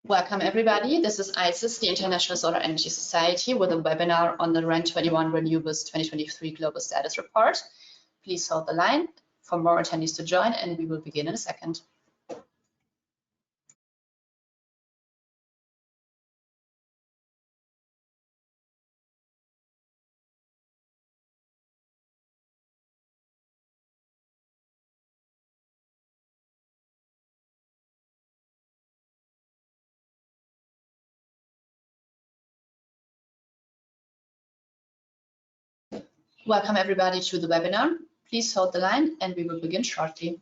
Welcome everybody. This is ISES, the International Solar Energy Society, with a webinar on the REN21 Renewables 2023 Global Status Report. Please hold the line for more attendees to join, and we will begin in a second. Welcome everybody to the webinar. Please hold the line and we will begin shortly.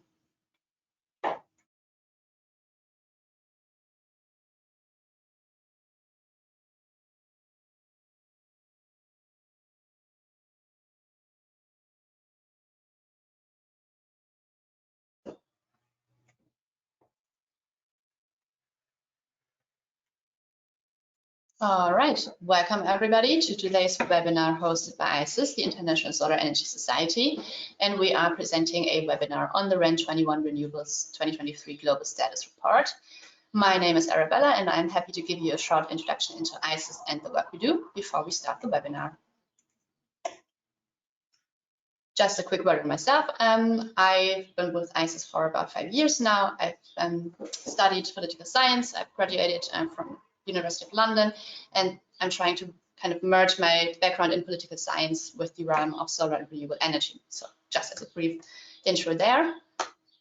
All right, welcome everybody to today's webinar hosted by ISES, the International Solar Energy Society, and we are presenting a webinar on the REN21 Renewables 2023 Global Status Report. My name is Arabella and I'm happy to give you a short introduction into ISES and the work we do before we start the webinar. Just a quick word on myself. I've been with ISES for about 5 years now. I've studied political science. I've graduated from University of London, and I'm trying to kind of merge my background in political science with the realm of solar and renewable energy. So just as a brief intro there.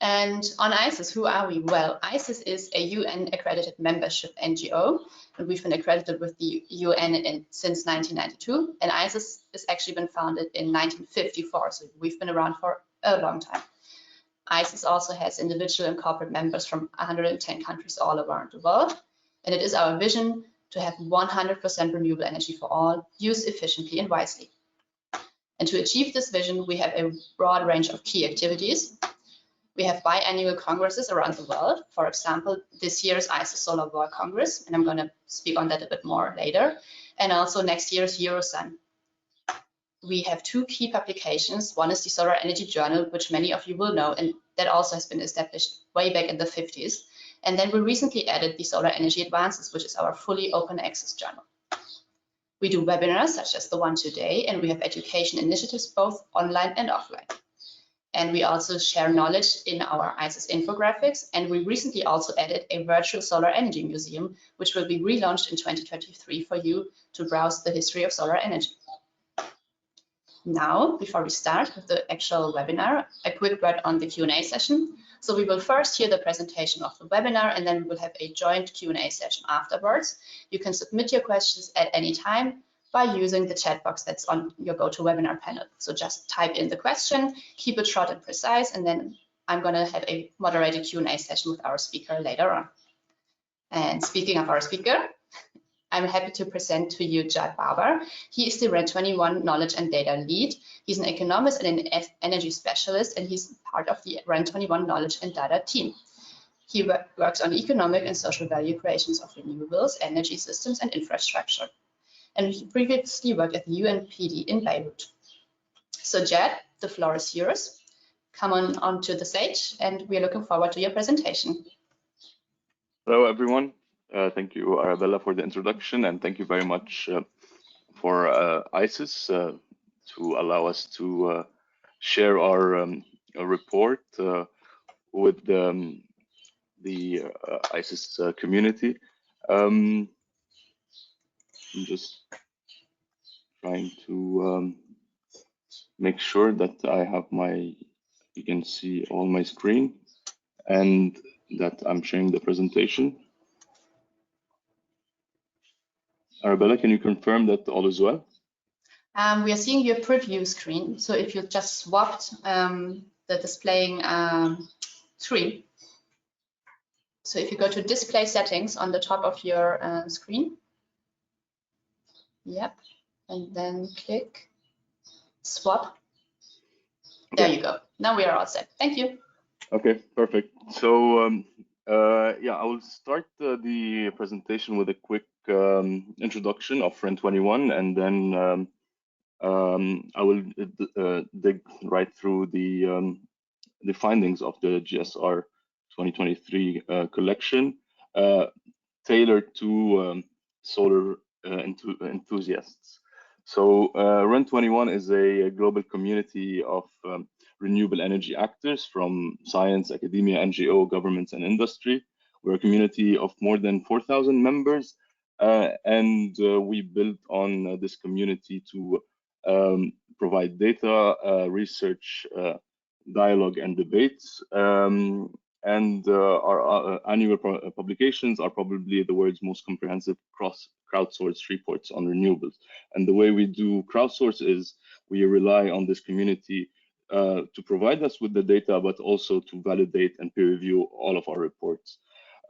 And on ISES, who are we? Well, ISES is a UN accredited membership NGO, and we've been accredited with the UN since 1992. And ISES has actually been founded in 1954, so we've been around for a long time. ISES also has individual and corporate members from 110 countries all around the world. And it is our vision to have 100% renewable energy for all, used efficiently and wisely. And to achieve this vision, we have a broad range of key activities. We have biannual congresses around the world. For example, this year's ISES Solar World Congress, and I'm going to speak on that a bit more later. And also next year's Eurosun. We have two key publications. One is the Solar Energy Journal, which many of you will know, and that also has been established way back in the 50s. And then we recently added the Solar Energy Advances, which is our fully open access journal. We do webinars such as the one today, and we have education initiatives both online and offline. And we also share knowledge in our ISES infographics, and we recently also added a virtual solar energy museum, which will be relaunched in 2023 for you to browse the history of solar energy. Now, before we start with the actual webinar, a quick word on the Q&A session. So we will first hear the presentation of the webinar, and then we will have a joint Q&A session afterwards. You can submit your questions at any time by using the chat box that's on your GoToWebinar panel. So just type in the question, keep it short and precise, and then I'm going to have a moderated Q&A session with our speaker later on. And speaking of our speaker, I'm happy to present to you Jad Baba. He is the REN21 Knowledge and Data Lead. He's an economist and an energy specialist, and he's part of the REN21 Knowledge and Data team. He works on economic and social value creations of renewables, energy systems, and infrastructure. And he previously worked at the UNPD in Beirut. So Jad, the floor is yours. Come on onto the stage, and we're looking forward to your presentation. Hello, everyone. Thank you, Arabella, for the introduction, and thank you very much for ISES to allow us to share our report with the ISES community. I'm just trying to make sure that I have you can see all my screen and that I'm sharing the presentation. Arabella, can you confirm that all is well? We are seeing your preview screen. So if you just swapped the displaying screen. So if you go to display settings on the top of your screen. Yep. And then click swap. Okay. There you go. Now we are all set. Thank you. Okay, perfect. So yeah, I will start the presentation with a quick introduction of REN21, and then I will dig right through the findings of the GSR 2023 collection. tailored to solar enthusiasts. So REN21 is a global community of renewable energy actors from science, academia, NGO, governments, and industry. We're a community of more than 4,000 members, and we built on this community to provide data, research, dialogue, and debates. And our annual publications are probably the world's most comprehensive crowdsourced reports on renewables. And the way we do crowdsource is we rely on this community to provide us with the data, but also to validate and peer review all of our reports.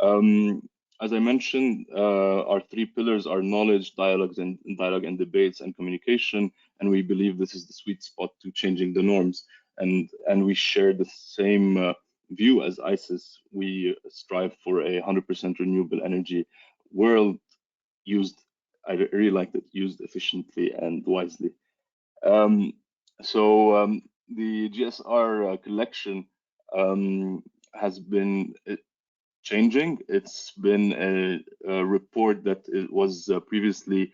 As I mentioned, our three pillars are knowledge, dialogue and debates, and communication. And we believe this is the sweet spot to changing the norms. And we share the same view as ISES. We strive for a 100% renewable energy world used, I really like that, used efficiently and wisely. So the GSR collection has been changing. It's been a report that was previously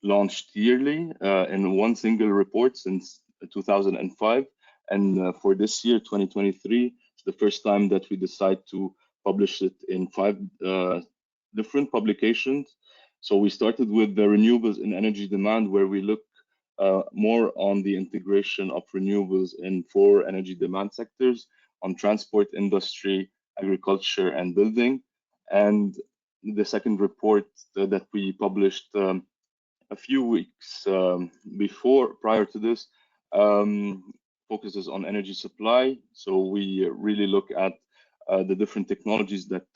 launched yearly in one single report since 2005. And for this year, 2023, it's the first time that we decide to publish it in 5 different publications. So we started with the renewables in energy demand, where we look more on the integration of renewables in 4 energy demand sectors: on transport, industry, agriculture, and building. And the second report that we published a few weeks prior to this focuses on energy supply. So we really look at the different technologies that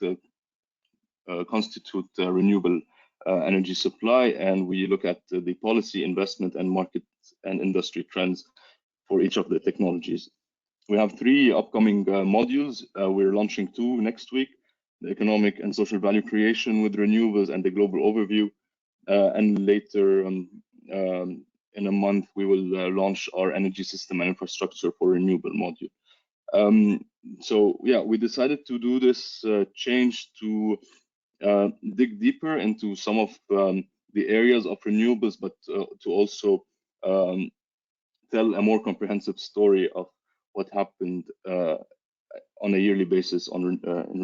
constitute renewable energy supply, and we look at the policy, investment, and market and industry trends for each of the technologies. We have 3 upcoming modules. We're launching 2 next week: the economic and social value creation with renewables and the global overview. And later in a month, we will launch our energy system and infrastructure for renewable module. So yeah, we decided to do this change to dig deeper into some of the areas of renewables, but to also tell a more comprehensive story of what happened on a yearly basis in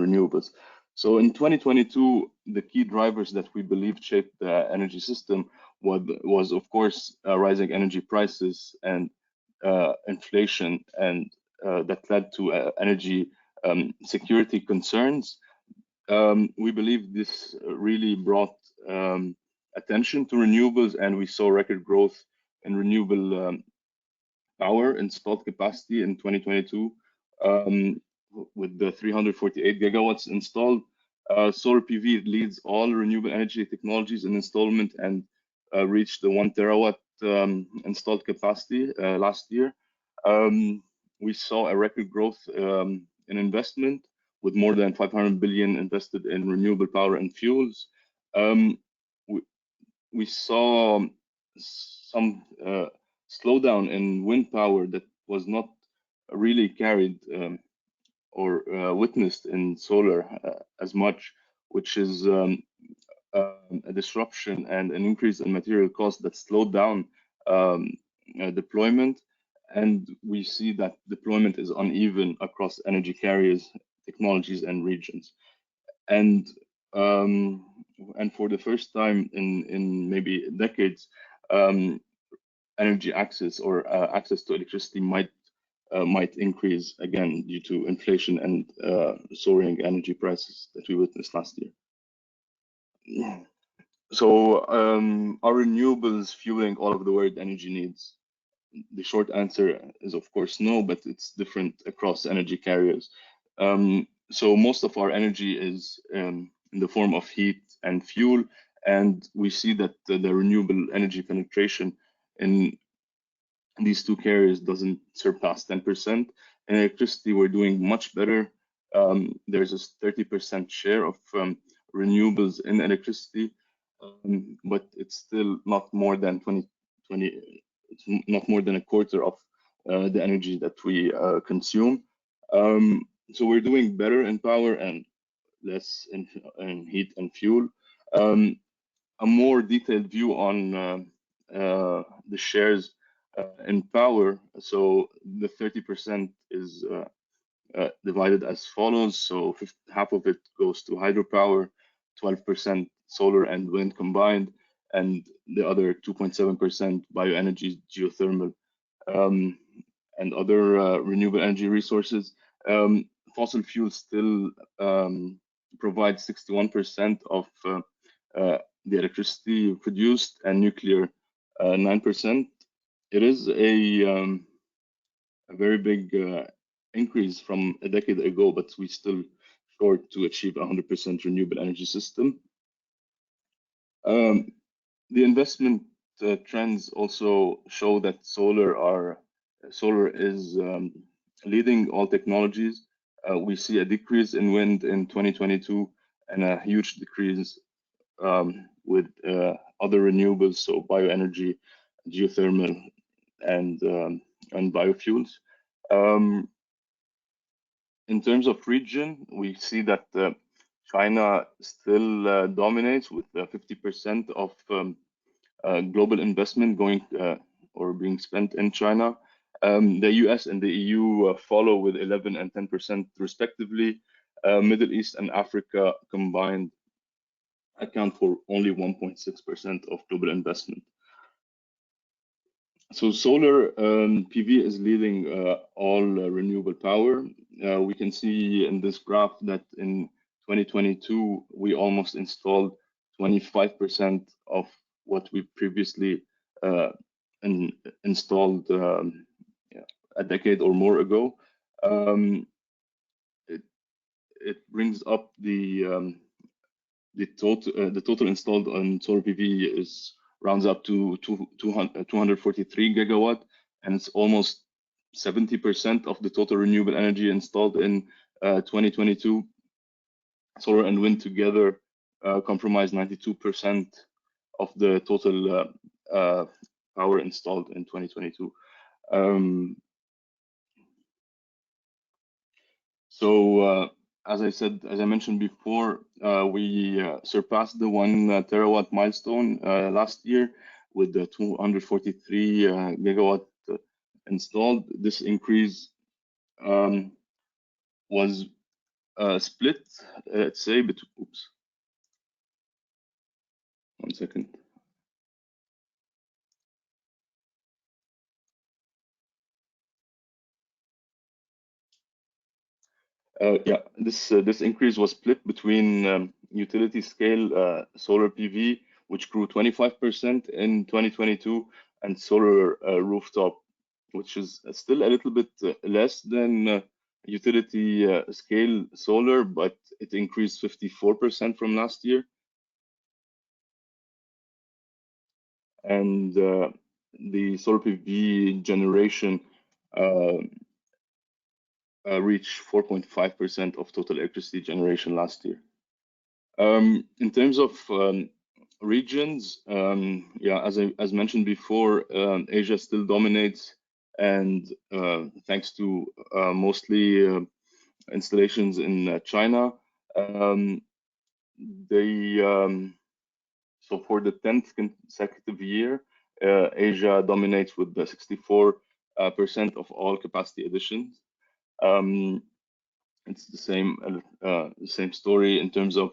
renewables. So in 2022, the key drivers that we believe shaped the energy system was of course rising energy prices and inflation, and that led to energy security concerns. We believe this really brought attention to renewables, and we saw record growth in renewable power installed capacity in 2022, with the 348 gigawatts installed. Solar PV leads all renewable energy technologies in installment and reached the 1 terawatt installed capacity last year. We saw a record growth in investment, with more than 500 billion invested in renewable power and fuels. We saw some slowdown in wind power that was not really carried or witnessed in solar as much, which is a disruption and an increase in material costs that slowed down deployment. And we see that deployment is uneven across energy carriers, technologies, and regions. And for the first time in maybe decades, energy access or access to electricity might increase again due to inflation and soaring energy prices that we witnessed last year. So are renewables fueling all of the world energy needs? The short answer is of course no, but it's different across energy carriers. So most of our energy is in the form of heat and fuel, and we see that the renewable energy penetration in these 2 carriers doesn't surpass 10%. In electricity, we're doing much better. There's a 30% share of renewables in electricity, but it's still not more than it's not more than a quarter of the energy that we consume. So we're doing better in power, and less in heat and fuel. A more detailed view on the shares in power. So the 30% is divided as follows. So half of it goes to hydropower, 12% solar and wind combined, and the other 2.7% bioenergy, geothermal, and other renewable energy resources. Fossil fuels still provide 61% of the electricity produced, and nuclear 9%. It is a very big increase from a decade ago, but we still short to achieve 100% renewable energy system. The investment trends also show that solar is leading all technologies. We see a decrease in wind in 2022 and a huge decrease with other renewables, so bioenergy, geothermal, and biofuels. In terms of region, we see that China still dominates with 50% of global investment going or being spent in China. The US and the EU follow with 11 and 10% respectively. Middle East and Africa combined account for only 1.6% of global investment. So solar PV is leading all renewable power. We can see in this graph that in 2022, we almost installed 25% of what we previously installed a decade or more ago. It brings up the total installed on solar PV rounds up to 243 gigawatt, and it's almost 70% of the total renewable energy installed in 2022. Solar and wind together comprise 92% of the total power installed in 2022. As I mentioned before, we surpassed the 1 terawatt milestone last year with the 243 gigawatt installed. This increase was split, let's say, oops, 1 second. This increase was split between utility scale solar PV, which grew 25% in 2022, and solar rooftop, which is still a little bit less than utility scale solar, but it increased 54% from last year. And the solar PV generation reached 4.5% of total electricity generation last year. In terms of regions, as mentioned before, Asia still dominates, and thanks to mostly installations in China, so for the 10th consecutive year, Asia dominates with the 64% of all capacity additions. It's the same story in terms of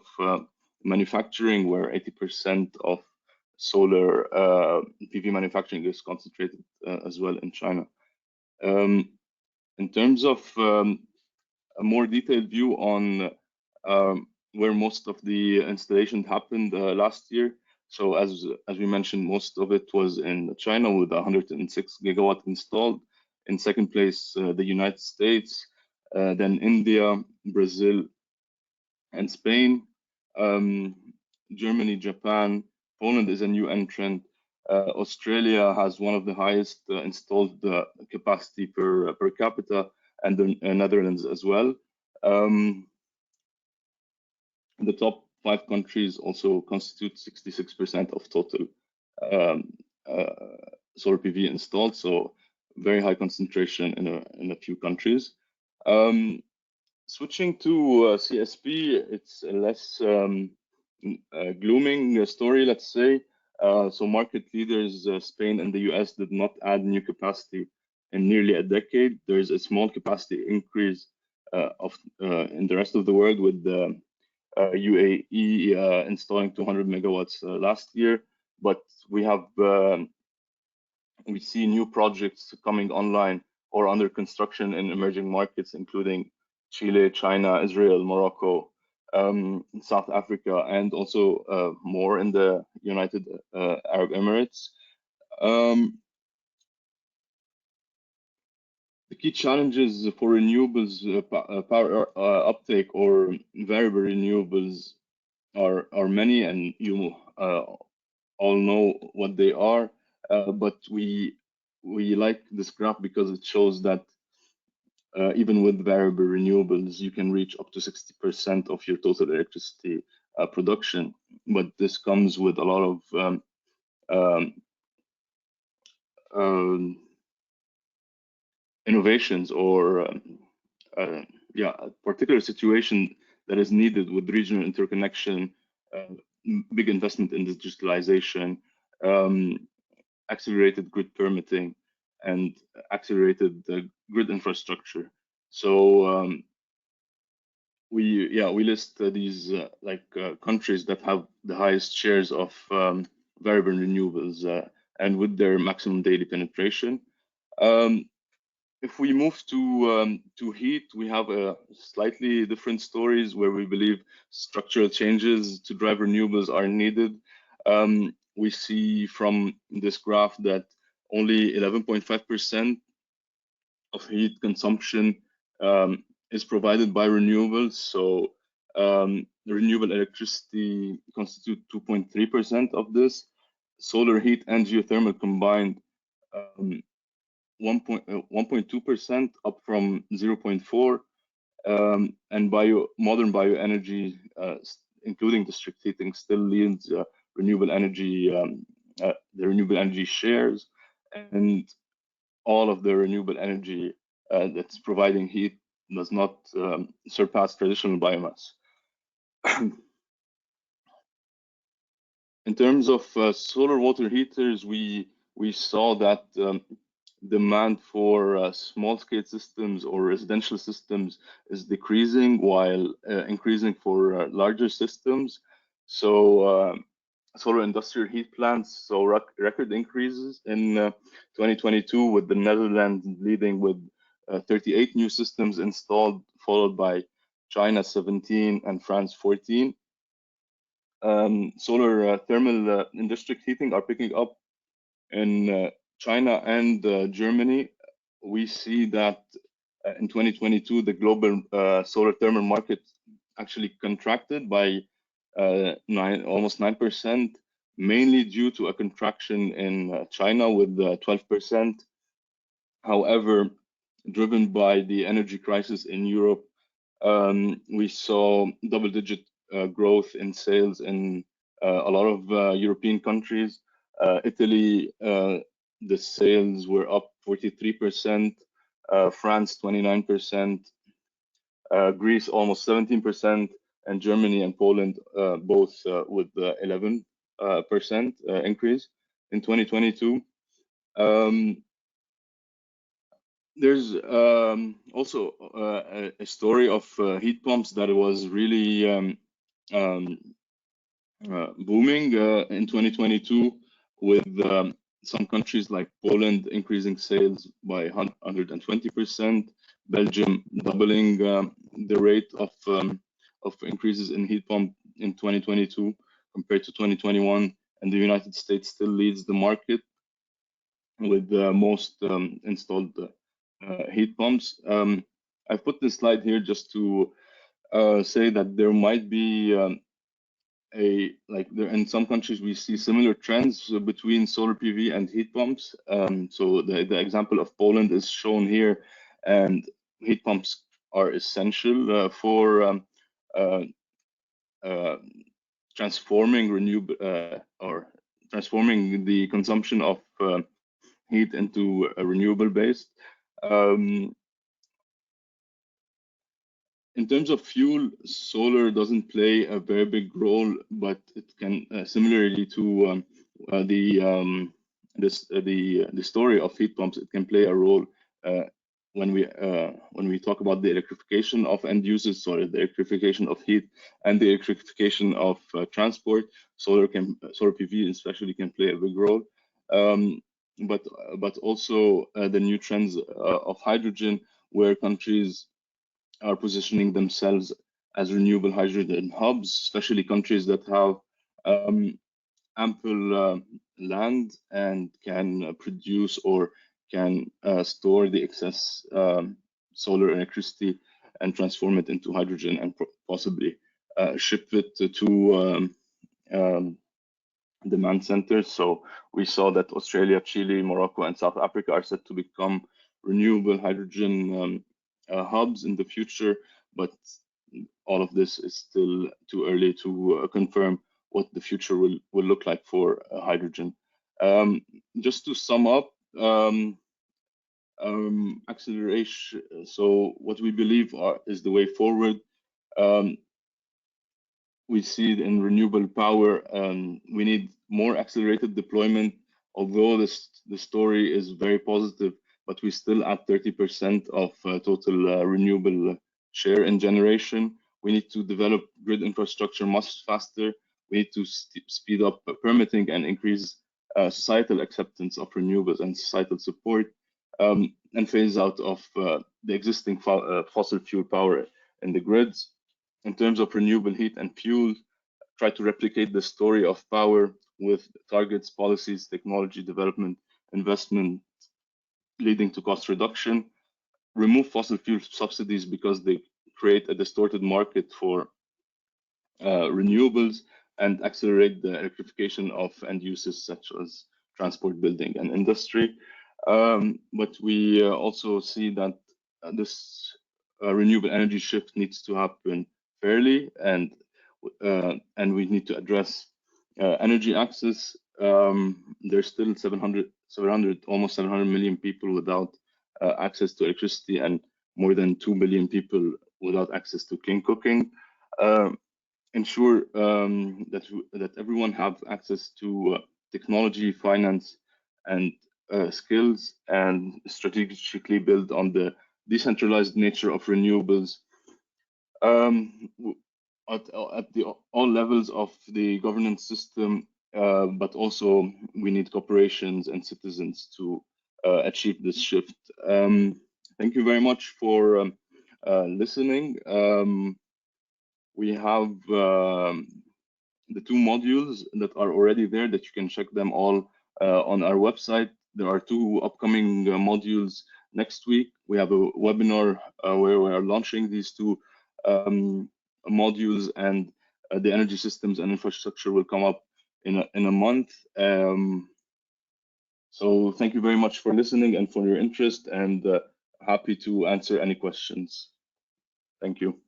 manufacturing, where 80% of solar PV manufacturing is concentrated as well in China. In terms of a more detailed view on where most of the installation happened last year. So as we mentioned, most of it was in China with 106 gigawatt installed. In second place, the United States, then India, Brazil, and Spain. Germany, Japan, Poland is a new entrant. Australia has one of the highest installed capacity per capita, and the Netherlands as well. The top 5 countries also constitute 66% of total solar PV installed, so very high concentration in a few countries. Switching to CSP, it's a less glooming story, let's say. So market leaders, Spain and the US, did not add new capacity in nearly a decade. There's a small capacity increase in the rest of the world, with the UAE installing 200 megawatts last year. But we see new projects coming online or under construction in emerging markets, including Chile, China, Israel, Morocco, South Africa, and also more in the United Arab Emirates. The key challenges for renewables power uptake or variable renewables are many, and you all know what they are. But we like this graph because it shows that even with variable renewables, you can reach up to 60% of your total electricity production. But this comes with a lot of innovations or a particular situation that is needed with regional interconnection, big investment in digitalization, accelerated grid permitting, and accelerated grid infrastructure. So we list these countries that have the highest shares of variable renewables and with their maximum daily penetration. If we move to heat, we have slightly different stories where we believe structural changes to drive renewables are needed. We see from this graph that only 11.5% of heat consumption is provided by renewables. So renewable electricity constitutes 2.3% of this. Solar heat and geothermal combined 1.2%, up from 0.4%, and modern bioenergy, including district heating, still leads renewable energy, the renewable energy shares, and all of the renewable energy that's providing heat does not surpass traditional biomass. In terms of solar water heaters, we saw that demand for small-scale systems or residential systems is decreasing, while increasing for larger systems. So solar industrial heat plants saw record increases in 2022, with the Netherlands leading with 38 new systems installed, followed by China 17 and France 14. Solar thermal in district heating are picking up in China and Germany. We see that in 2022, the global solar thermal market actually contracted by almost 9%, mainly due to a contraction in China with 12%. However, driven by the energy crisis in Europe, we saw double-digit growth in sales in a lot of European countries. Italy, the sales were up 43%, France 29%, Greece almost 17%, and Germany and Poland both with 11% increase in 2022. There's also a story of heat pumps that was really booming in 2022, with some countries like Poland increasing sales by 120%, Belgium doubling the rate of increases in heat pump in 2022 compared to 2021, and the United States still leads the market with the most installed heat pumps. I've put this slide here just to say that there might be in some countries we see similar trends between solar PV and heat pumps. So the example of Poland is shown here, and heat pumps are essential for transforming transforming the consumption of heat into a renewable based. In terms of fuel, solar doesn't play a very big role, but it can similarly to the story of heat pumps. It can play a role when we talk about the electrification of end users, so the electrification of heat and the electrification of transport. Solar PV especially can play a big role. But also the new trends of hydrogen, where countries are positioning themselves as renewable hydrogen hubs, especially countries that have ample land and can produce or can store the excess solar electricity and transform it into hydrogen and possibly ship it to demand centers. So we saw that Australia, Chile, Morocco, and South Africa are set to become renewable hydrogen hubs in the future, but all of this is still too early to confirm what the future will look like for hydrogen. Just to sum up, acceleration. So what we believe is the way forward. We see it in renewable power. We need more accelerated deployment, although the story is very positive, but we're still at 30% of total renewable share in generation. We need to develop grid infrastructure much faster. We need to speed up permitting and increase societal acceptance of renewables and societal support, and phase out of the existing fossil fuel power in the grids. In terms of renewable heat and fuel, try to replicate the story of power with targets, policies, technology development, investment leading to cost reduction. Remove fossil fuel subsidies because they create a distorted market for renewables, and accelerate the electrification of end uses such as transport, building, and industry. But we also see that this renewable energy shift needs to happen fairly, and we need to address energy access. There's still almost 700 million people without access to electricity, and more than 2 billion people without access to clean cooking. Ensure that everyone have access to technology, finance, and skills, and strategically build on the decentralized nature of renewables at all levels of the governance system, but also we need corporations and citizens to achieve this shift. Thank you very much for listening. We have the 2 modules that are already there that you can check them all on our website. There are 2 upcoming modules next week. We have a webinar where we are launching these 2 modules, and the energy systems and infrastructure will come up in a month. So thank you very much for listening and for your interest, and happy to answer any questions. Thank you.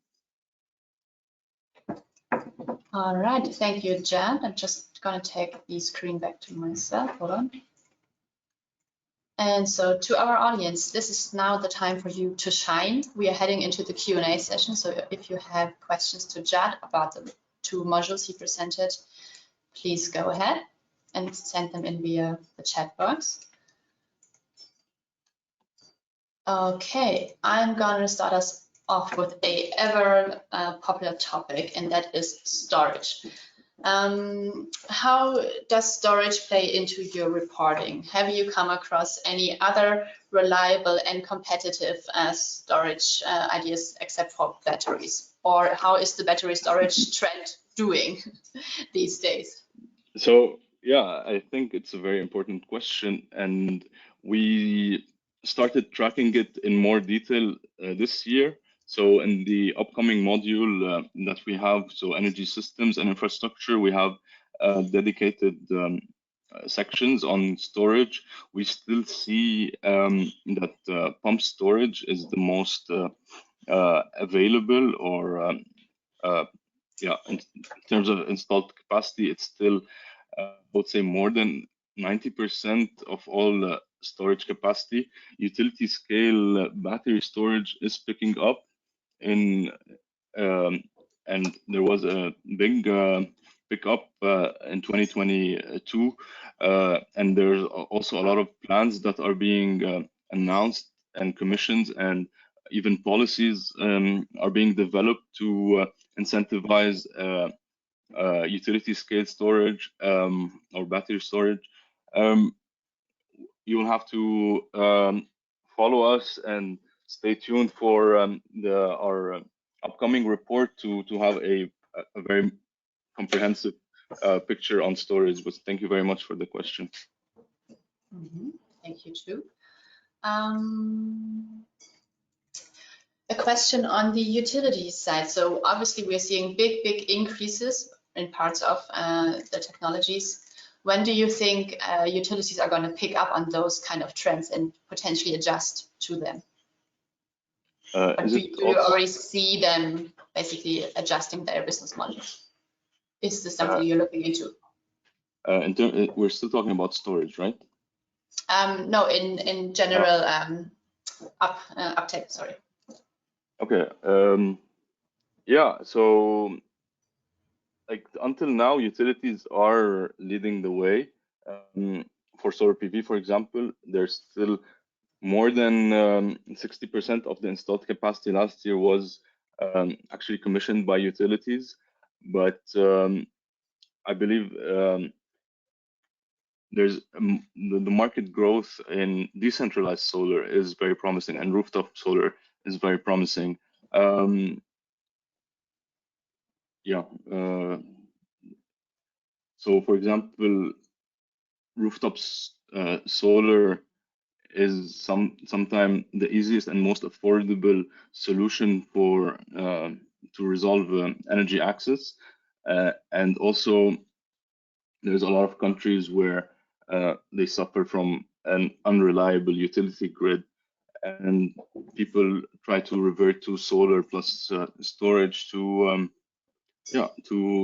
All right, thank you, Jad. I'm just gonna take the screen back to myself. Hold on. And so to our audience, this is now the time for you to shine. We are heading into the Q&A session. So if you have questions to Jad about the 2 modules he presented, please go ahead and send them in via the chat box. Okay, I'm gonna start us off with a ever popular topic, and that is storage. How does storage play into your reporting? Have you come across any other reliable and competitive storage ideas except for batteries? Or how is the battery storage trend doing these days? So yeah, I think it's a very important question, and we started tracking it in more detail this year. So in the upcoming module that we have, so energy systems and infrastructure, we have dedicated sections on storage. We still see that pump storage is the most available, or yeah, in terms of installed capacity, it's still, I would say, more than 90% of all storage capacity. Utility scale battery storage is picking up in and there was a big pickup in 2022, and there's also a lot of plans that are being announced and commissioned, and even policies are being developed to incentivize utility scale storage or battery storage. You will have to follow us and stay tuned for our upcoming report to have a very comprehensive picture on storage. But thank you very much for the question. Thank you too. A question on the utility side. So obviously we're seeing big increases in parts of the technologies. When do you think utilities are going to pick up on those kind of trends and potentially adjust to them? Do you already see them basically adjusting their business models? Is this something you're looking into? We're still talking about storage, right? No, in general, uptake, sorry. Okay. Yeah, so like until now, utilities are leading the way. For solar PV, for example, there's still more than 60% of the installed capacity last year was actually commissioned by utilities. But I believe there's the market growth in decentralized solar is very promising, and rooftop solar is very promising. So for example, rooftop solar is sometimes the easiest and most affordable solution for to resolve energy access, and also there's a lot of countries where they suffer from an unreliable utility grid, and people try to revert to solar plus storage to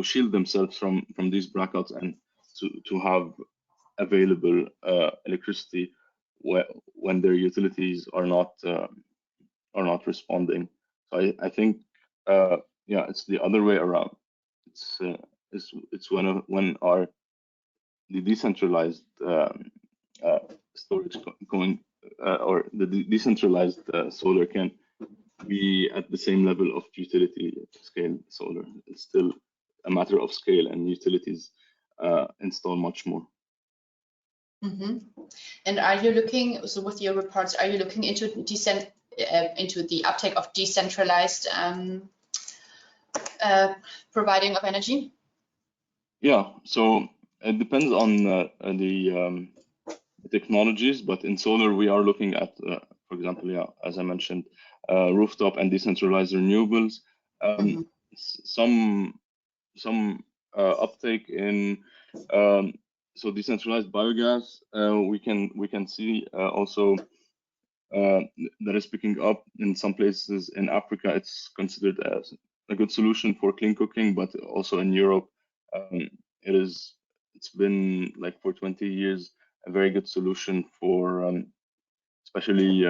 shield themselves from these blackouts and to have available electricity when their utilities are not responding. So I think it's the other way around. It's when the decentralized storage going or the decentralized solar can be at the same level of utility scale solar. It's still a matter of scale, and utilities install much more. And are you looking, so with your reports, are you looking into the uptake of decentralized providing of energy? Yeah, so it depends on the technologies, but in solar we are looking at, for example, as I mentioned, rooftop and decentralized renewables. Some uptake in so decentralized biogas. We can see also that is picking up in some places in Africa. It's considered as a good solution for clean cooking, but also in Europe, it's been like for 20 years a very good solution for especially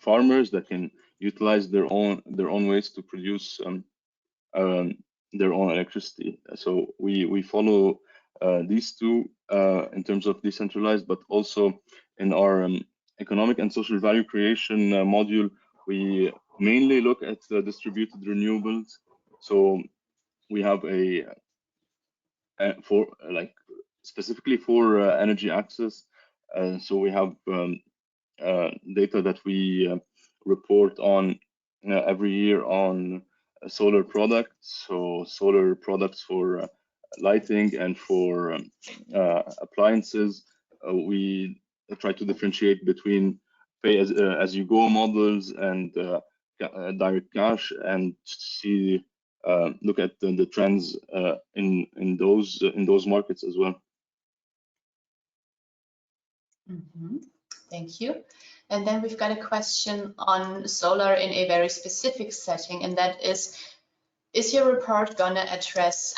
farmers that can utilize their own waste to produce their own electricity. So we follow these two in terms of decentralized, but also in our economic and social value creation module, we mainly look at distributed renewables. So we have for like specifically for energy access. So we have data that we report on every year on solar products. So solar products for lighting and for appliances. We try to differentiate between pay as you go models and direct cash, and see look at the trends in those markets as well. Thank you. And then we've got a question on solar in a very specific setting, and that is your report going to address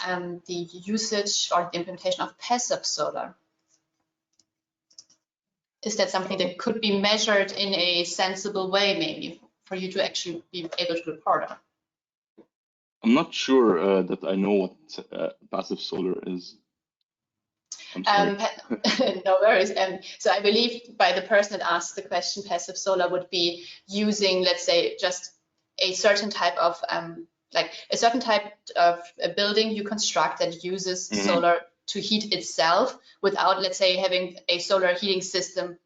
the usage or the implementation of passive solar? Is that something that could be measured in a sensible way, maybe for you to actually be able to report on? I'm not sure that I know what passive solar is. I'm sorry. No worries. So I believe by the person that asked the question, passive solar would be using, let's say, just a certain type of like a certain type of a building you construct that uses solar to heat itself without, let's say, having a solar heating system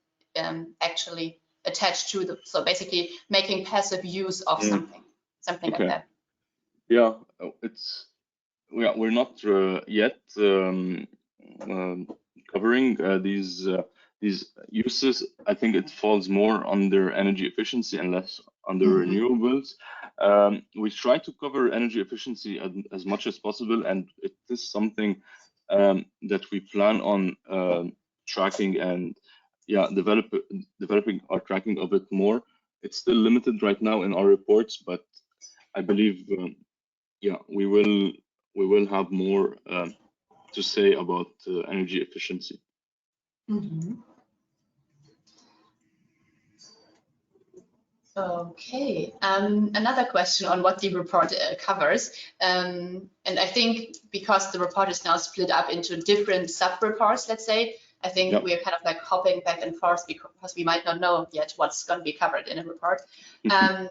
actually attached to the, so basically making passive use of something like that. Yeah, we're not yet covering these uses. I think it falls more under energy efficiency and less under renewables. We try to cover energy efficiency as much as possible, and it is something that we plan on tracking and developing our tracking of it more. It's still limited right now in our reports, but I believe we will have more to say about energy efficiency. Okay, another question on what the report covers. And I think because the report is now split up into different sub-reports, let's say, I think we're kind of like hopping back and forth because we might not know yet what's going to be covered in a report.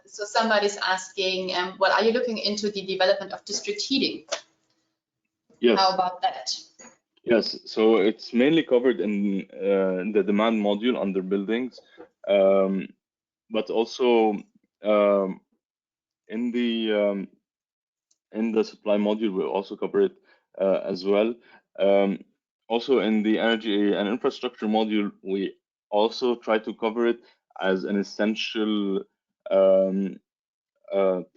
So somebody's asking, well, are you looking into the development of district heating? Yes. How about that? Yes, so it's mainly covered in the demand module under buildings, but also in the supply module we'll also cover it as well. Also in the energy and infrastructure module, we also try to cover it as an essential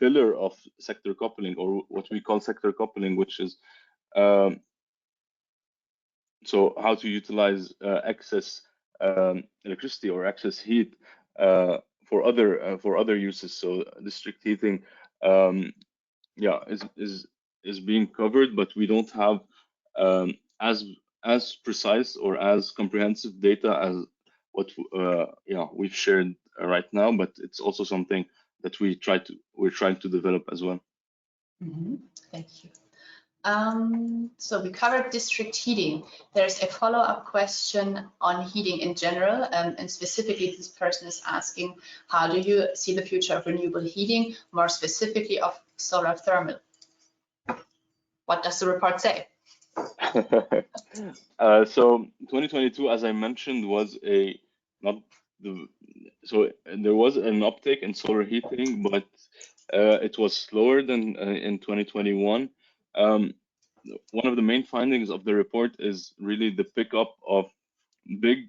pillar of sector coupling, or what we call sector coupling, which is so how to utilize excess electricity or excess heat for other uses. So district heating is being covered, but we don't have as precise or as comprehensive data as what we've shared right now, but it's also something that we're trying to develop as well. Thank you. So we covered district heating. There's a follow-up question on heating in general, and specifically this person is asking, how do you see the future of renewable heating, more specifically of solar thermal? What does the report say? So 2022, as I mentioned, was so there was an uptake in solar heating, but it was slower than in 2021. One of the main findings of the report is really the pickup of big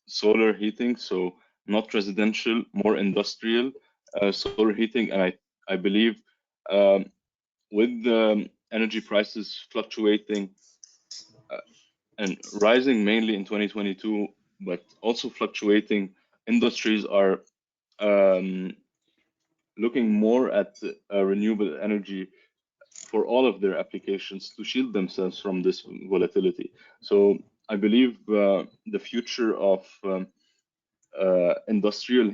solar heating, so not residential, more industrial solar heating, and I believe with the energy prices fluctuating and rising mainly in 2022, but also fluctuating, industries are looking more at renewable energy for all of their applications to shield themselves from this volatility. So I believe the future of industrial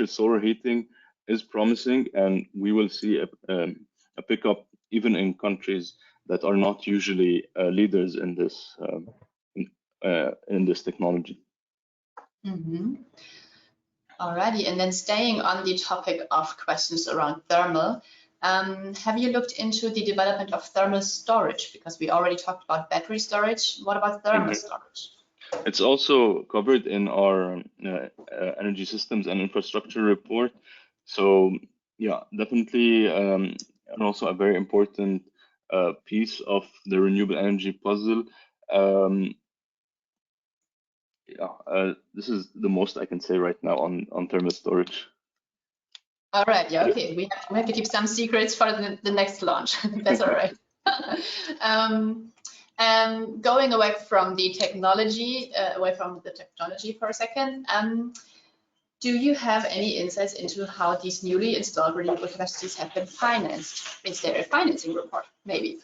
solar heating is promising, and we will see a pickup even in countries that are not usually leaders in this technology. Alrighty, and then staying on the topic of questions around thermal, have you looked into the development of thermal storage? Because we already talked about battery storage. What about thermal storage? It's also covered in our energy systems and infrastructure report. So yeah, definitely, and also a very important piece of the renewable energy puzzle. This is the most I can say right now on thermal storage. All right, yeah, okay. We have to keep some secrets for the next launch. That's all right. Going away from the technology, for a second, do you have any insights into how these newly installed renewable capacities have been financed? Is there a financing report, maybe?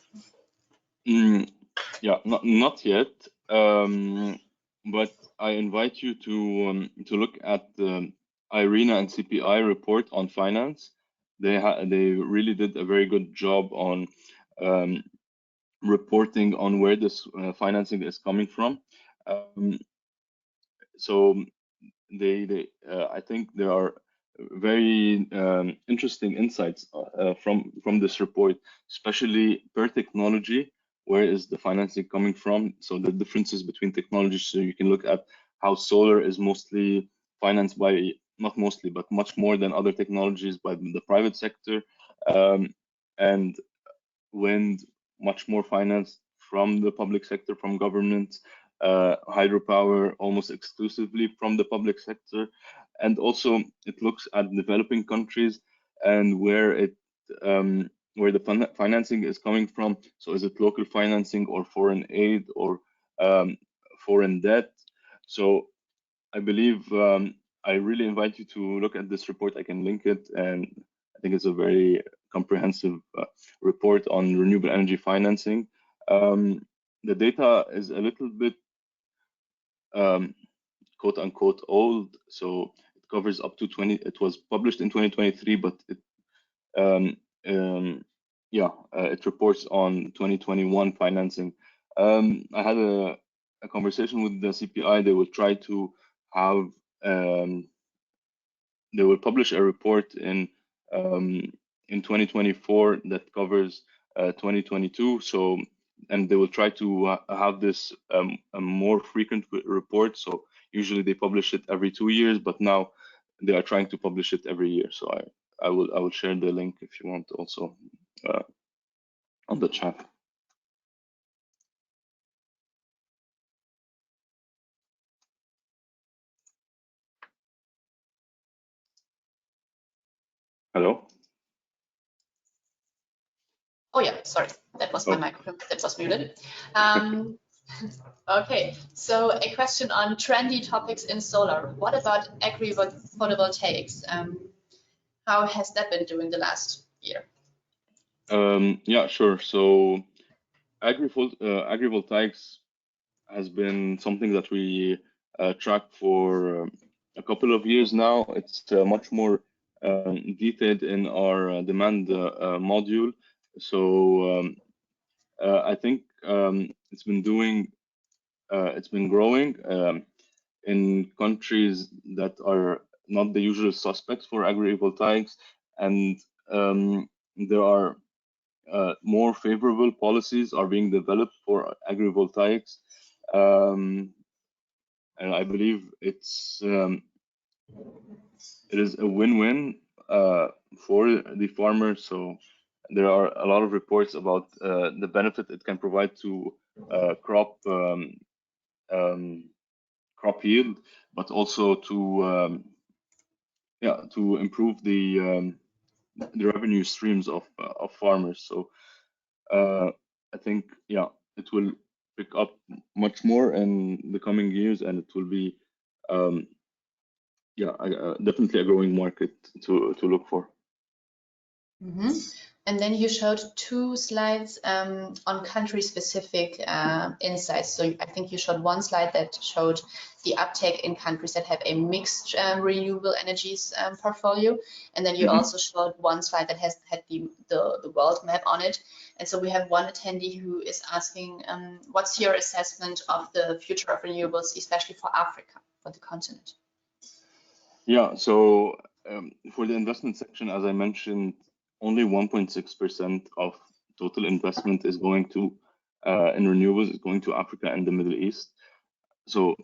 Yeah, not yet. But I invite you to look at the IRENA and CPI report on finance. They really did a very good job on reporting on where this financing is coming from. So I think there are very interesting insights from this report, especially per technology. Where is the financing coming from? So the differences between technologies. So you can look at how solar is mostly financed by, not mostly, but much more than other technologies by the private sector, and wind much more financed from the public sector, from government, hydropower almost exclusively from the public sector. And also it looks at developing countries and where the financing is coming from. So is it local financing or foreign aid or foreign debt? So I believe I really invite you to look at this report. I can link it, and I think it's a very comprehensive report on renewable energy financing. The data is a little bit quote unquote old, so it covers up to 20. It was published in 2023, but it reports on 2021 financing. I had a conversation with the CPI. They will try to have they will publish a report in 2024 that covers 2022. So, and they will try to have this a more frequent report. So usually they publish it every 2 years, but now they are trying to publish it every year. So I will share the link if you want also on the chat. Hello? Oh yeah, sorry, that was my microphone that was muted. Okay, so a question on trendy topics in solar. What about agri-photovoltaics? How has that been doing the last year? Yeah, sure. So agrivoltaics has been something that we track for a couple of years now. It's much more detailed in our demand module. So I think it's been growing in countries that are not the usual suspects for agrivoltaics, and there are more favorable policies are being developed for agrivoltaics, and I believe it is a win-win for the farmers. So there are a lot of reports about the benefit it can provide to crop yield, but also to improve the revenue streams of farmers. So I think it will pick up much more in the coming years, and it will be definitely a growing market to look for. Mm-hmm. And then you showed 2 slides on country-specific insights. So I think you showed one slide that showed the uptake in countries that have a mixed renewable energies portfolio. And then you also showed one slide that had the world map on it. And so we have one attendee who is asking, what's your assessment of the future of renewables, especially for Africa, for the continent? Yeah, so for the investment section, as I mentioned, only 1.6% of total investment is going to in renewables is going to Africa and the Middle East. So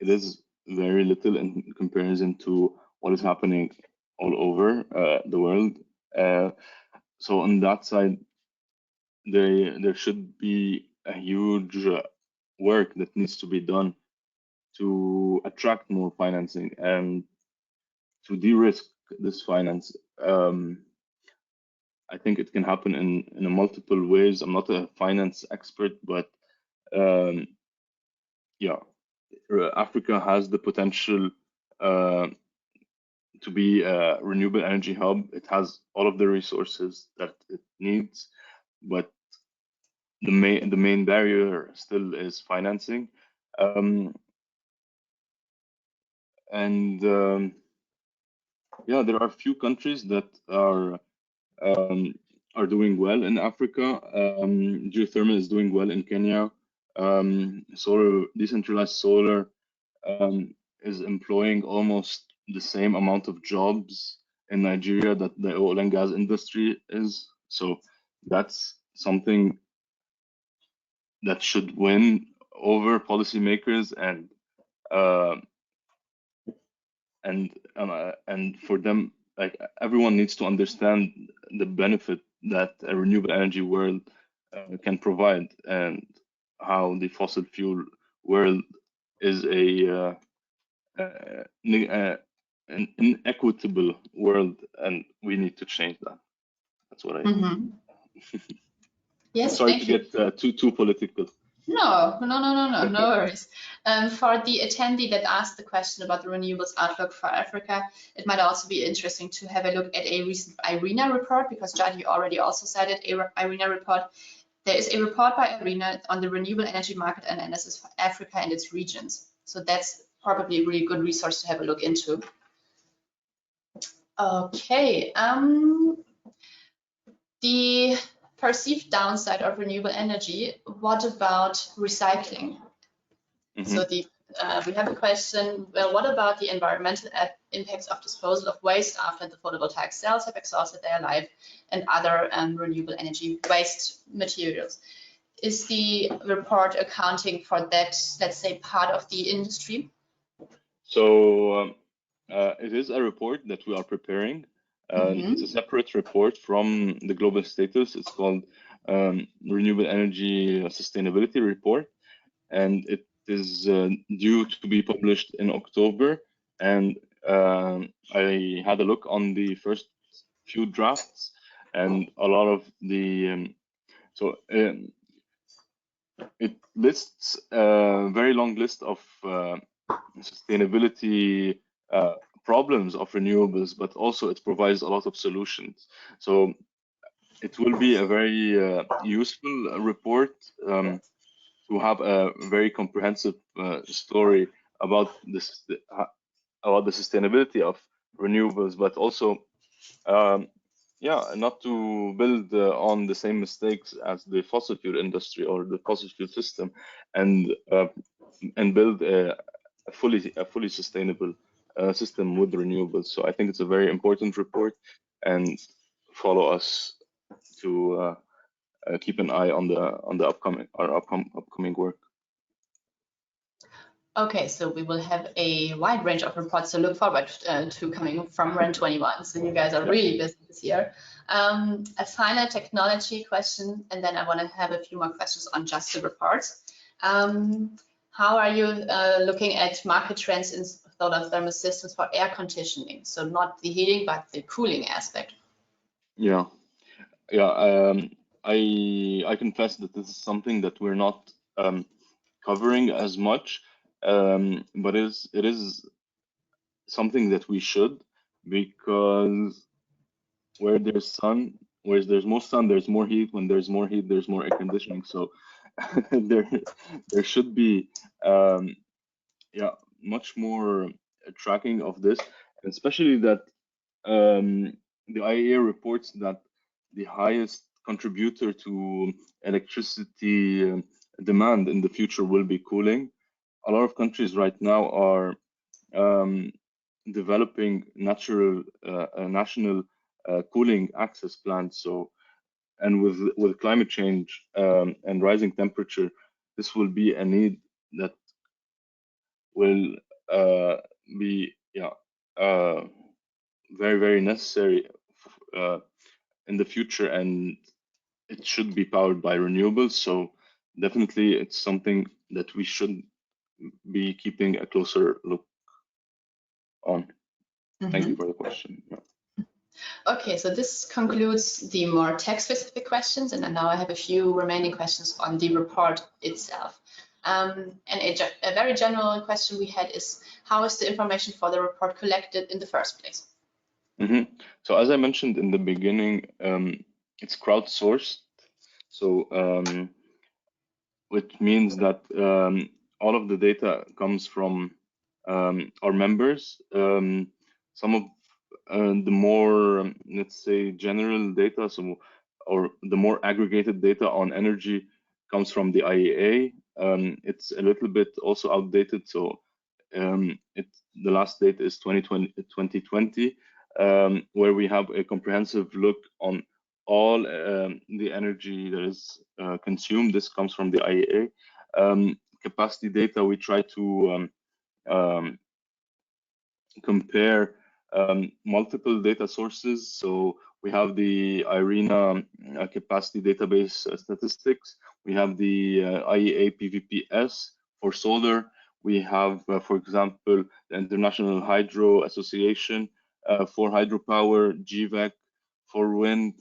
it is very little in comparison to what is happening all over the world. So on that side, there should be a huge work that needs to be done to attract more financing and to de-risk this finance. I think it can happen in multiple ways. I'm not a finance expert, but Africa has the potential to be a renewable energy hub. It has all of the resources that it needs, but the main barrier still is financing. Yeah, there are a few countries that are doing well in Africa. Geothermal is doing well in Kenya. Solar, decentralized solar is employing almost the same amount of jobs in Nigeria that the oil and gas industry is. So that's something that should win over policymakers uh, and for them, like everyone needs to understand the benefit that a renewable energy world can provide, and how the fossil fuel world is an inequitable world, and we need to change that. That's what I think. Yes, Sorry thank to you. get too political. No worries. For the attendee that asked the question about the renewables outlook for Africa, it might also be interesting to have a look at a recent IRENA report, because Jad, you already also cited a IRENA report. There is a report by IRENA on the renewable energy market analysis for Africa and its regions. So that's probably a really good resource to have a look into. Okay, the perceived downside of renewable energy, what about recycling? So we have a question, well, what about the environmental impacts of disposal of waste after the photovoltaic cells have exhausted their life, and other renewable energy waste materials? Is the report accounting for that, let's say, part of the industry? So it is a report that we are preparing. It's a separate report from the global status. It's called Renewable Energy Sustainability Report, and it is due to be published in October. And I had a look on the first few drafts, and a lot of the it lists a very long list of sustainability problems of renewables, but also it provides a lot of solutions. So it will be a very useful report to have a very comprehensive story about this, about the sustainability of renewables, but also not to build on the same mistakes as the fossil fuel industry or the fossil fuel system, and build a fully sustainable system with renewables. So I think it's a very important report, and follow us to keep an eye on the upcoming work. Okay, so we will have a wide range of reports to look forward to coming from REN21. So you guys are really busy this year. A final technology question, and then I want to have a few more questions on just the reports. How are you looking at market trends in solar thermal systems for air conditioning? So not the heating, but the cooling aspect. Yeah. I confess that this is something that we're not covering as much, but it is something that we should, because where there's more sun, there's more heat. When there's more heat, there's more air conditioning. So there should be much more tracking of this, especially that the IEA reports that the highest contributor to electricity demand in the future will be cooling. A lot of countries right now are developing national cooling access plans. So, and with climate change and rising temperature, this will be a need that will be very necessary in the future, and it should be powered by renewables. So definitely it's something that we should be keeping a closer look on. Thank you for the question. Okay, so this concludes the more tech-specific questions, and now I have a few remaining questions on the report itself. And a very general question we had is, how is the information for the report collected in the first place? So as I mentioned in the beginning, it's crowdsourced. So which means that all of the data comes from our members. Some of the more, let's say, general data, or the more aggregated data on energy comes from the IEA. It's a little bit also outdated, so the last date is 2020, where we have a comprehensive look on all the energy that is consumed. This comes from the IEA. Capacity data, we try to compare multiple data sources. So we have the IRENA capacity database statistics. We have the IEA PVPS for solar. We have, for example, the International Hydro Association for hydropower, GVAC for wind.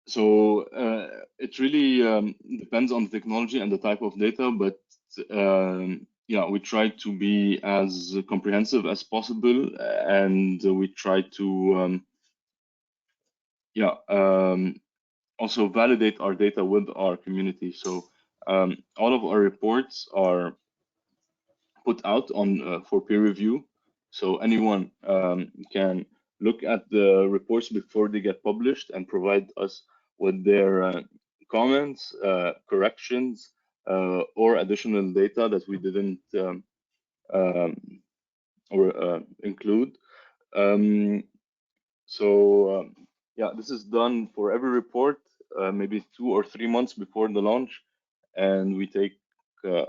So it really depends on the technology and the type of data, but yeah, we try to be as comprehensive as possible, and we try to also validate our data with our community. So all of our reports are put out on for peer review, so anyone can look at the reports before they get published and provide us with their comments, corrections, or additional data that we didn't include. Yeah, this is done for every report, maybe 2 or 3 months before the launch, and we take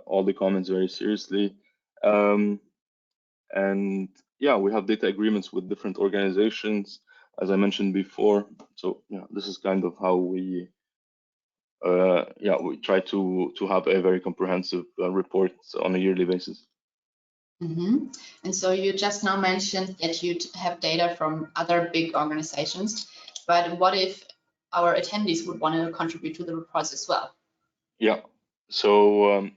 all the comments very seriously. And yeah, we have data agreements with different organizations, as I mentioned before. So yeah, this is kind of how we we try to have a very comprehensive report on a yearly basis. Mm-hmm. And so you just now mentioned that you have data from other big organizations, but what if our attendees would want to contribute to the reports as well? Yeah, so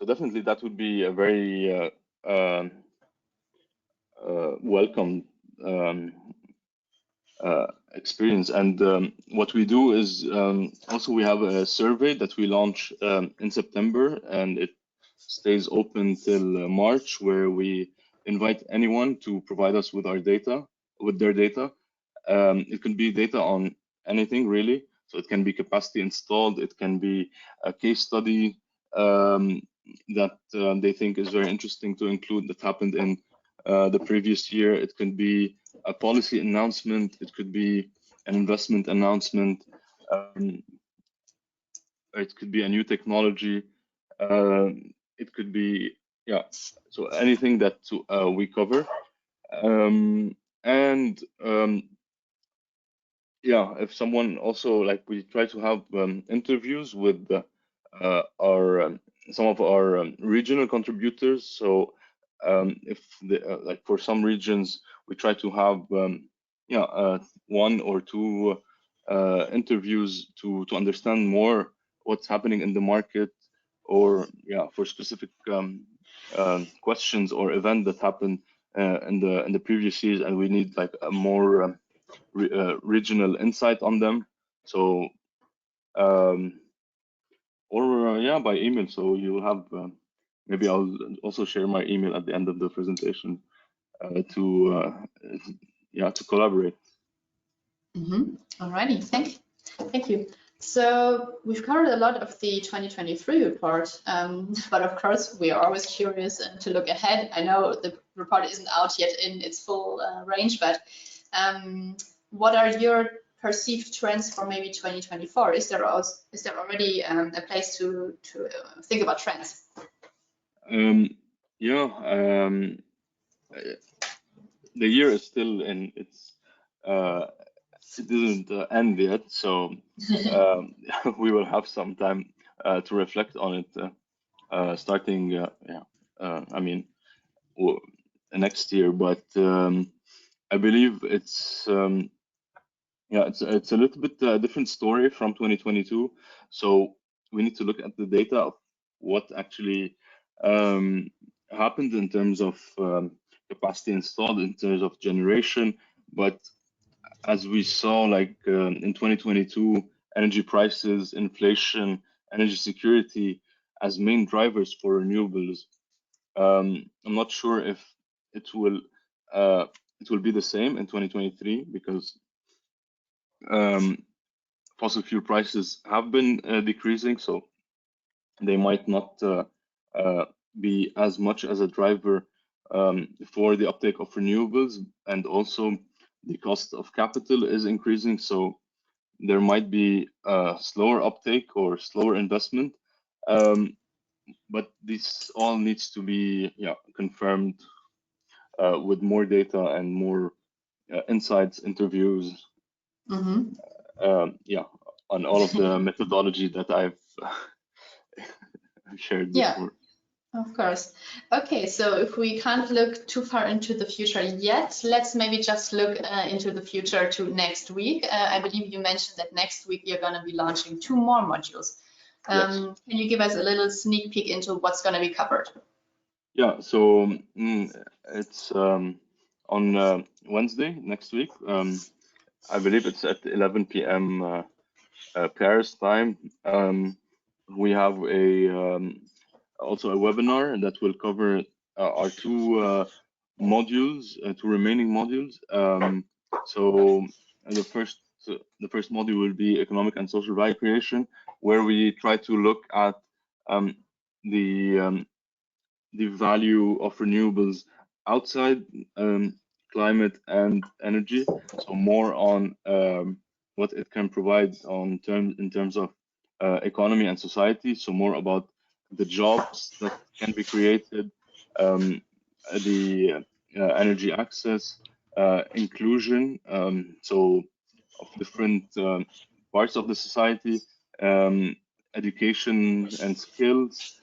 definitely that would be a very welcome experience. And what we do is also we have a survey that we launch in September, and it stays open till March, where we invite anyone to provide us with their data. It can be data on anything really. So it can be capacity installed, it can be a case study that they think is very interesting to include that happened in the previous year. It can be a policy announcement, it could be an investment announcement, it could be a new technology, it could be, so anything that we cover. If someone also, like, we try to have interviews with some of our regional contributors. So if like for some regions, we try to have 1 or 2 interviews to understand more what's happening in the market, or for specific questions or event that happened in the previous years, and we need like a more regional insight on them. So by email. So you will have maybe I'll also share my email at the end of the presentation to collaborate. Mm-hmm. Alrighty, thank you. So we've covered a lot of the 2023 report, but of course we are always curious to look ahead. I know the report isn't out yet in its full range, but what are your perceived trends for maybe 2024? Is there already a place to think about trends? The year is still in its it didn't end yet, so we will have some time to reflect on it starting I mean next year. But I believe it's it's a little bit different story from 2022. So we need to look at the data of what actually happened in terms of capacity installed, in terms of generation. But as we saw, like in 2022, energy prices, inflation, energy security as main drivers for renewables. I'm not sure if it will be the same in 2023 because fossil fuel prices have been decreasing, so they might not be as much as a driver for the uptake of renewables, and also the cost of capital is increasing, so there might be a slower uptake or slower investment. But this all needs to be confirmed with more data and more insights, interviews, on all of the methodology that I've shared before. Of course. Okay, so if we can't look too far into the future yet, let's maybe just look into the future to next week. I believe you mentioned that next week you're going to be launching 2 more modules. Yes. Can you give us a little sneak peek into what's going to be covered? Yeah, so it's on Wednesday next week. I believe it's at 11 p.m. Paris time. We have also a webinar that will cover our 2 modules, 2 remaining modules. So the first module will be economic and social value creation, where we try to look at the value of renewables outside climate and energy. So more on what it can provide in terms of economy and society. So more about the jobs that can be created, the energy access, inclusion, so of different parts of the society, education and skills,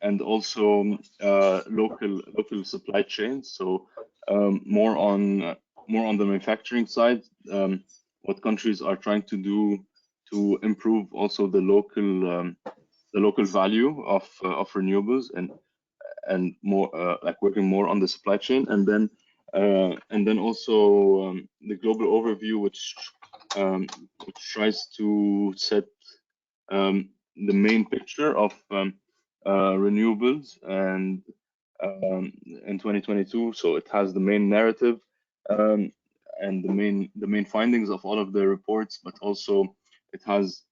and also local supply chains. So more on the manufacturing side, what countries are trying to do to improve also the local value of renewables, and more like working more on the supply chain, and then also the global overview, which tries to set the main picture of renewables and in 2022. So it has the main narrative and the main findings of all of the reports, but also it has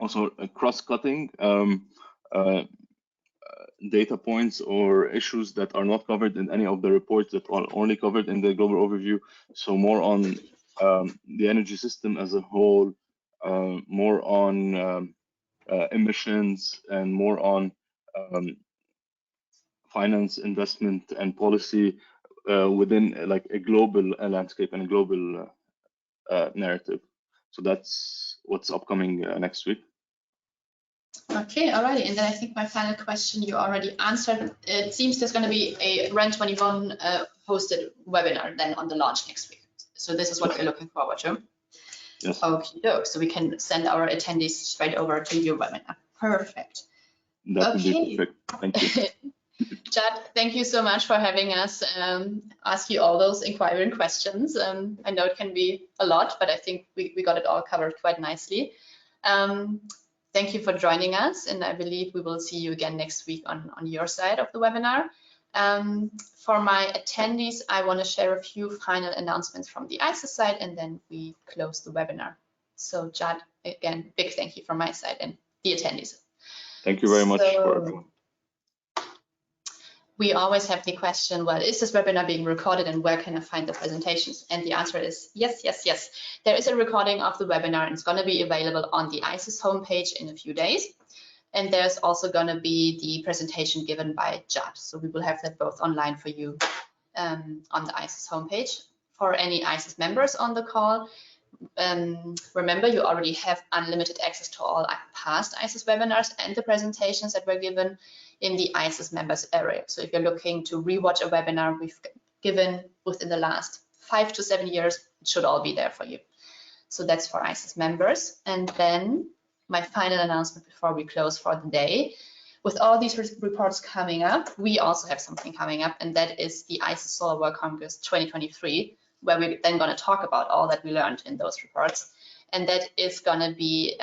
also a cross-cutting data points or issues that are not covered in any of the reports, that are only covered in the global overview. So more on the energy system as a whole, more on emissions, and more on finance, investment, and policy within like a global landscape and a global narrative. So that's what's upcoming next week. Okay, alrighty. And then I think my final question you already answered. It seems there's going to be a REN21 hosted webinar then on the launch next week. So this is what we're looking forward to. Yes. Okay, so we can send our attendees straight over to your webinar. Perfect. That would be perfect. Thank you. Jad, thank you so much for having us ask you all those inquiring questions. I know it can be a lot, but I think we got it all covered quite nicely. Thank you for joining us, and I believe we will see you again next week on your side of the webinar. For my attendees, I want to share a few final announcements from the ISES side, and then we close the webinar. So Jad, again, big thank you from my side and the attendees. Thank you very much for everyone. We always have the question, well, is this webinar being recorded and where can I find the presentations? And the answer is yes, yes, yes. There is a recording of the webinar and it's going to be available on the ISES homepage in a few days. And there's also going to be the presentation given by Jad. So we will have that both online for you on the ISES homepage. For any ISES members on the call, remember you already have unlimited access to all past ISES webinars and the presentations that were given in the ISES members area. So if you're looking to rewatch a webinar we've given within the last 5 to 7 years, it should all be there for you. So that's for ISES members. And then my final announcement before we close for the day. With all these reports coming up, we also have something coming up, and that is the ISES Solar World Congress 2023, where we're then going to talk about all that we learned in those reports. and that is going to be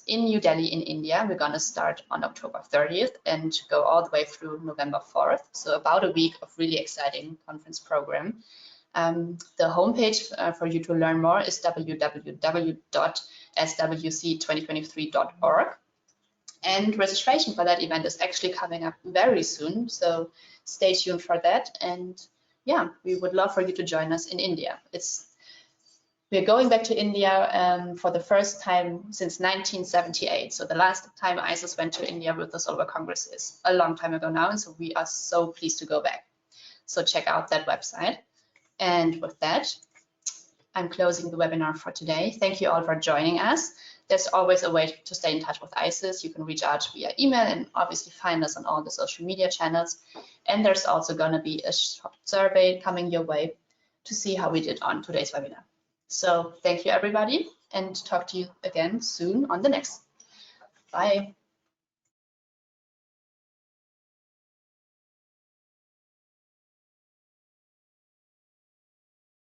in New Delhi in India. We're going to start on October 30th and go all the way through November 4th. So about a week of really exciting conference program. The homepage for you to learn more is www.swc2023.org. And registration for that event is actually coming up very soon. So stay tuned for that. And yeah, we would love for you to join us in India. We're going back to India for the first time since 1978. So the last time ISES went to India with the Solar Congress is a long time ago now. And so we are so pleased to go back. So check out that website. And with that, I'm closing the webinar for today. Thank you all for joining us. There's always a way to stay in touch with ISES. You can reach out via email and obviously find us on all the social media channels. And there's also going to be a short survey coming your way to see how we did on today's webinar. So thank you, everybody, and talk to you again soon on the next. Bye.